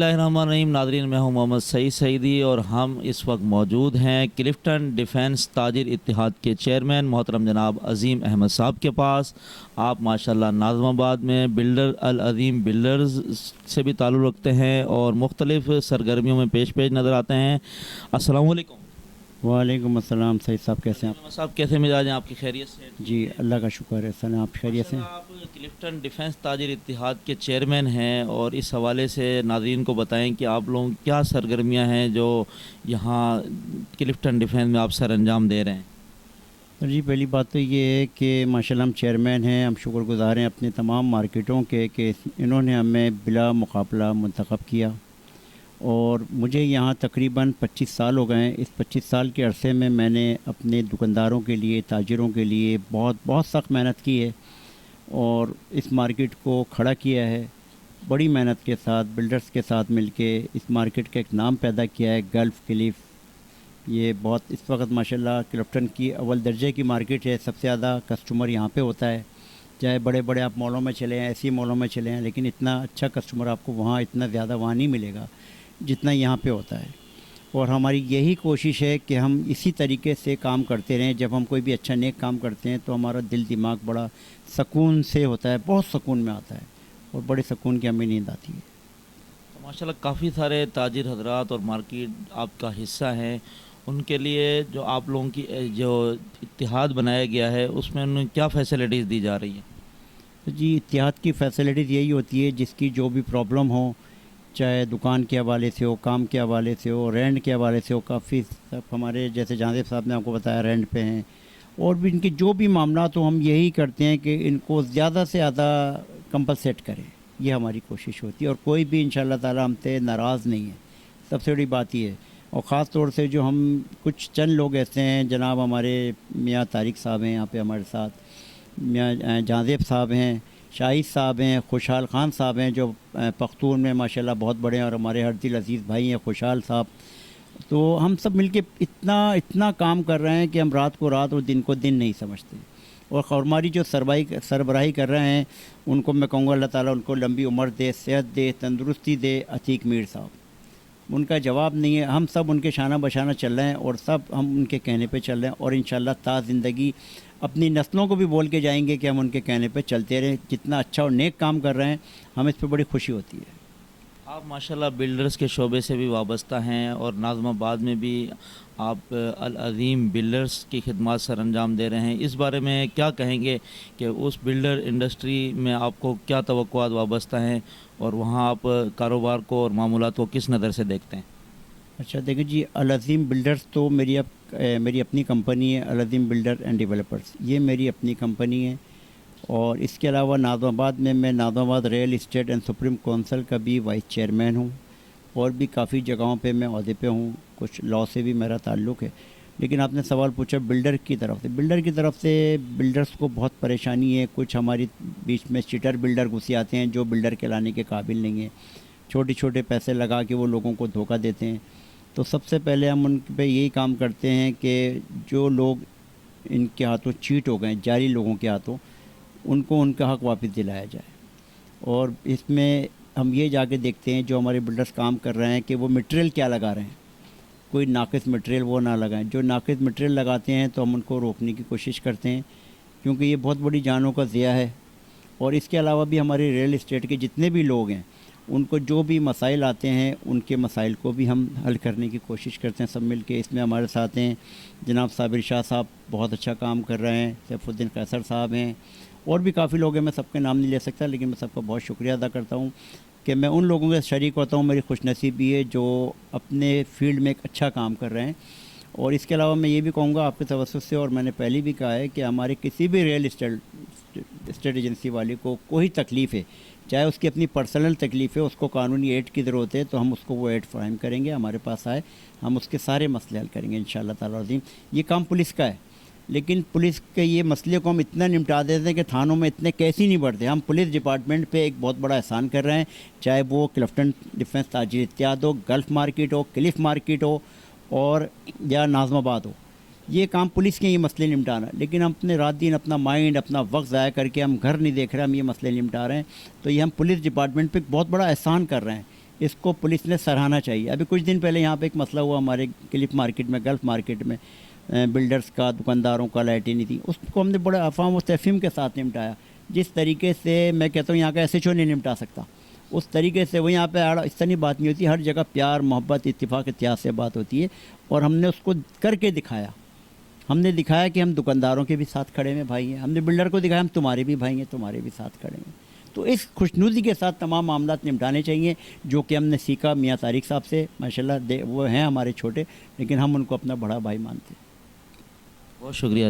बिस्मिल्लाहिर्रहमानिर्रहीम। नाज़रीन, मैं हूं मोहम्मद सईद सईदी और हम इस वक्त मौजूद हैं क्लिफ्टन डिफेंस ताजिर इत्तेहाद के चेयरमैन मोहतरम जनाब अज़ीम अहमद साहब के पास। आप माशाल्लाह नाज़माबाद में बिल्डर अल अज़ीम बिल्डर्स से भी ताल्लुक़ रखते हैं और मुख्तलिफ़ सरगर्मियों में पेश नज़र आते हैं। अस्सलामु अलैकुम। वालेकुम अस्सलाम। सईद साहब कैसे हैं आप? साहब कैसे मिजाज हैं आपकी? खैरियत से? जी अल्लाह का शुक्र है सर, आप खैरियत से हैं? आप क्लिफ्टन डिफेंस ताजिर इत्तेहाद के चेयरमैन हैं और इस हवाले से नाज़रीन को बताएं कि आप लोगों की क्या सरगर्मियां हैं जो यहाँ क्लिफ्टन डिफेंस में आप सर अंजाम दे रहे हैं। सर जी, पहली बात तो ये है कि माशाल्लाह हम चेयरमैन हैं, हम शुक्रगुज़ार हैं अपने तमाम मार्केटों के कि इन्होंने हमें बिला मुकाबला मुंतखब किया। और मुझे यहाँ तकरीबन 25 साल हो गए हैं। इस 25 साल के अरसे में मैंने अपने दुकानदारों के लिए, ताजिरों के लिए बहुत सख्त मेहनत की है और इस मार्केट को खड़ा किया है। बड़ी मेहनत के साथ बिल्डर्स के साथ मिलके इस मार्केट का एक नाम पैदा किया है, गल्फ़ क्लिफ। ये बहुत इस वक्त माशाल्लाह क्लिफ्टन की अव्वल दर्जे की मार्केट है। सबसे ज़्यादा कस्टमर यहाँ पे होता है। चाहे बड़े बड़े आप मॉलों में चले हैं, ऐसी मॉलों में चले हैं, लेकिन इतना अच्छा कस्टमर आपको वहाँ इतना ज़्यादा वहाँ नहीं मिलेगा जितना यहाँ पे होता है। और हमारी यही कोशिश है कि हम इसी तरीके से काम करते रहें। जब हम कोई भी अच्छा नेक काम करते हैं तो हमारा दिल दिमाग बड़ा सुकून से होता है, बहुत सुकून में आता है और बड़े सुकून की हमें नींद आती है। तो माशाल्लाह काफ़ी सारे ताजिर हजरात और मार्केट आपका हिस्सा हैं, उनके लिए जो आप लोगों की जो इत्तेहाद बनाया गया है उसमें उन्हें क्या फ़ैसिलिटीज़ दी जा रही हैं? तो जी, इत्तेहाद की फ़ैसिलिटीज़ यही होती है जिसकी जो भी प्रॉब्लम हो, चाहे दुकान के हवाले से हो, काम के हवाले से हो, रेंट के हवाले से हो। काफ़ी सब हमारे जैसे जहांदेव साहब ने आपको बताया रेंट पे हैं, और भी इनके जो भी मामला तो हम यही करते हैं कि इनको ज़्यादा से ज़्यादा कंपलसेट करें। ये हमारी कोशिश होती है और कोई भी इंशाअल्लाह ताला हमसे नाराज़ नहीं है। सबसे बड़ी बात ये है। और ख़ास तौर से जो हम कुछ चंद लोग ऐसे हैं, जनाब हमारे मियाँ तारिक साहब हैं यहाँ पे हमारे साथ, मियाँ जहांदेव साहब हैं, शाहिद साहब हैं, खुशहाल ख़ान साहब हैं जो पख्तून में माशाल्लाह बहुत बड़े हैं, और हमारे हरदिल अज़ीज़ भाई हैं खुशहाल साहब। तो हम सब मिलके इतना काम कर रहे हैं कि हम रात को रात और दिन को दिन नहीं समझते। और हमारी जो सरबराही कर रहे हैं उनको मैं कहूँगा अल्लाह ताला उनको लंबी उम्र दे, सेहत दे, तंदुरुस्ती दे। अतीक मीर साहब, उनका जवाब नहीं है। हम सब उनके शाना बशाना चल रहे हैं और सब हम उनके कहने पे चल रहे हैं और इंशाअल्लाह ता ज़िंदगी अपनी नस्लों को भी बोल के जाएंगे कि हम उनके कहने पे चलते रहें। जितना अच्छा और नेक काम कर रहे हैं हमें इस पर बड़ी खुशी होती है। आप माशाल्लाह बिल्डर्स के शोबे से भी वाबस्ता हैं और नाज़माबाद में भी आप अल अज़ीम बिल्डर्स की खिदमत सर अंजाम दे रहे हैं। इस बारे में क्या कहेंगे कि उस बिल्डर इंडस्ट्री में आपको क्या तवक्कुआत वाबस्ता हैं और वहाँ आप कारोबार को और मामूलात को किस नज़र से देखते हैं? अच्छा देखिए जी, अल अज़ीम बिल्डर्स तो मेरी अपनी कंपनी है। अल अज़ीम बिल्डर एंड डेवलपर्स, ये मेरी अपनी कंपनी है। और इसके अलावा नाज़माबाद में मैं Nazimabad real estate and supreme council का भी वाइस चेयरमैन हूँ और भी काफ़ी जगहों पे मैं ओहदे पे हूँ। कुछ लॉ से भी मेरा ताल्लुक़ है। लेकिन आपने सवाल पूछा बिल्डर की तरफ से, बिल्डर्स को बहुत परेशानी है। कुछ हमारी बीच में चीटर बिल्डर घुस आते हैं जो बिल्डर कहलाने के काबिल नहीं है। छोटे छोटे पैसे लगा के वो लोगों को धोखा देते हैं। तो सबसे पहले हम उन पे यही काम करते हैं कि जो लोग इनके हाथों चीट हो गए, जारी लोगों के हाथों, उनको उनका हक़ वापस दिलाया जाए। और इसमें हम ये जाके देखते हैं जो हमारे बिल्डर्स काम कर रहे हैं कि वो मटेरियल क्या लगा रहे हैं। कोई नाक़िस मटेरियल वो ना लगाएं। जो नाक़िस मटेरियल लगाते हैं तो हम उनको रोकने की कोशिश करते हैं, क्योंकि ये बहुत बड़ी जानों का ज़िया है। और इसके अलावा भी हमारे रियल इस्टेट के जितने भी लोग हैं उनको जो भी मसाइल आते हैं उनके मसाइल को भी हम हल करने की कोशिश करते हैं सब मिल के। इसमें हमारे साथ हैं जनाब साबिर शाह साहब, बहुत अच्छा काम कर रहे हैं। सैफुद्दीन कैसर साहब हैं और भी काफ़ी लोग हैं। मैं सबके नाम नहीं ले सकता, लेकिन मैं सबका बहुत शुक्रिया अदा करता हूँ कि मैं उन लोगों के शरीक होता हूँ। मेरी खुशनसीबी है जो अपने फील्ड में एक अच्छा काम कर रहे हैं। और इसके अलावा मैं ये भी कहूँगा आपके तवज्जुह से, और मैंने पहले भी कहा है कि हमारे किसी भी रियल इस्टेट एजेंसी वाले को कोई तकलीफ़ है, चाहे उसकी अपनी पर्सनल तकलीफ़ है, उसको कानूनी एड की ज़रूरत है, तो हम उसको वो एड फ्राहम करेंगे। हमारे पास आए, हम उसके सारे मसले हल करेंगे इंशाअल्लाह ताला अज़ीम। ये काम पुलिस का है, लेकिन पुलिस के ये मसले को हम इतना निपटा देते हैं कि थानों में इतने केस ही नहीं बढ़ते। हम पुलिस डिपार्टमेंट पे एक बहुत बड़ा एहसान कर रहे हैं, चाहे वो क्लिफ्टन डिफेंस ताजिर इत्तेहाद हो, गल्फ़ मार्केट हो, क्लिफ मार्केट हो और या नाज़माबाद हो। ये काम पुलिस के ये मसले निपटाना, लेकिन हम अपने रात दिन अपना माइंड, अपना वक्त ज़ाया करके हम घर नहीं देख रहे, हम ये मसले निपटा रहे हैं। तो ये हम पुलिस डिपार्टमेंट पे बहुत बड़ा एहसान कर रहे हैं اس کو پولیس نے سراہنا چاہیے. ابھی کچھ دن پہلے یہاں پہ ایک مسئلہ ہوا ہمارے کلف مارکیٹ میں, گلف مارکیٹ میں, بلڈرز کا, دکانداروں کا لائٹیں نہیں تھیں. اس کو ہم نے بڑے افہام و تفہیم کے ساتھ نمٹایا. جس طریقے سے میں کہتا ہوں یہاں کا SHO نہیں نمٹا سکتا, اس طریقے سے وہ یہاں پہ اس طرح بات نہیں ہوتی. ہر جگہ پیار, محبت, اتفاق, اتحاد سے بات ہوتی ہے, اور ہم نے اس کو کر کے دکھایا. ہم نے دکھایا کہ ہم دکانداروں کے بھی ساتھ کھڑے ہیں بھائی ہیں, ہم نے بلڈر کو دکھایا ہم تمہارے بھی بھائی ہیں, تمہارے بھی ساتھ کھڑے ہیں. تو اس خوشنودی کے ساتھ تمام معاملات نمٹانے چاہیے, جو کہ ہم نے سیکھا میاں طارق صاحب سے. ماشاءاللہ وہ ہیں ہمارے چھوٹے, لیکن ہم ان کو اپنا بڑا بھائی مانتے ہیں. بہت شکریہ.